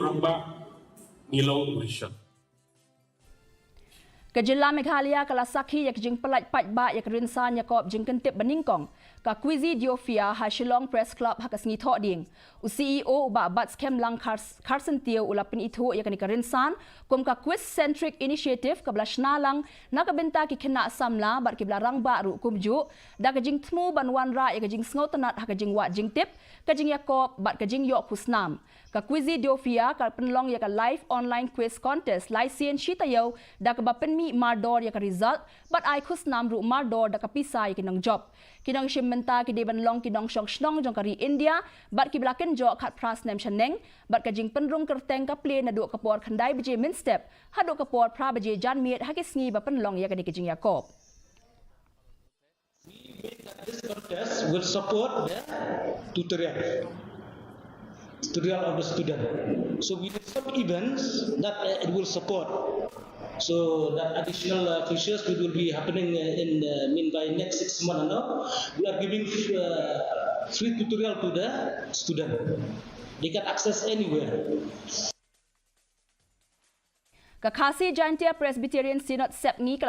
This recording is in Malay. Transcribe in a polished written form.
ramba ngilau urisha. Kejila Meghalaya kala sakhi yak jing Pyllait patba yak rinsan yakop jing kentip Nyngkong ka Quizidiofyia ha Shillong Press Club hakas ngi tho ding u CEO uba bat scam lang Carson Teo ulapin itho yak ni rinsan kom ka quiz centric initiative ka blashna lang nakabenta ki kena samla bar ki blarang ba ru kumju da ka jing tmu banwan ra yak jing sngotanat ha ka jing wa jing tip ka jing yakop bat ka jing yok pusnam ka Quizidiofyia ka penlong yak live online quiz contest license shitayo da ka bapen mi mardor yak result but ai khusnam ru mardor da ka pisai kinang job kinang shimenta ki deban long kinong shong shnong jong kari India bat ki blaken jo khat pras nem chaneng bat ka jing penrung kerteng ka play na do ka por khandai beje min step ha do ka por pra beje jan miet ha ki sngi ba penlong yak ni ki jing yakop. This contest will support the tutorial of the student. So we have some events that it will support. So that additional features will be happening by next 6 months. Now we are giving free tutorial to the student. They can access anywhere. KHASI Presbyterian Synod Sepni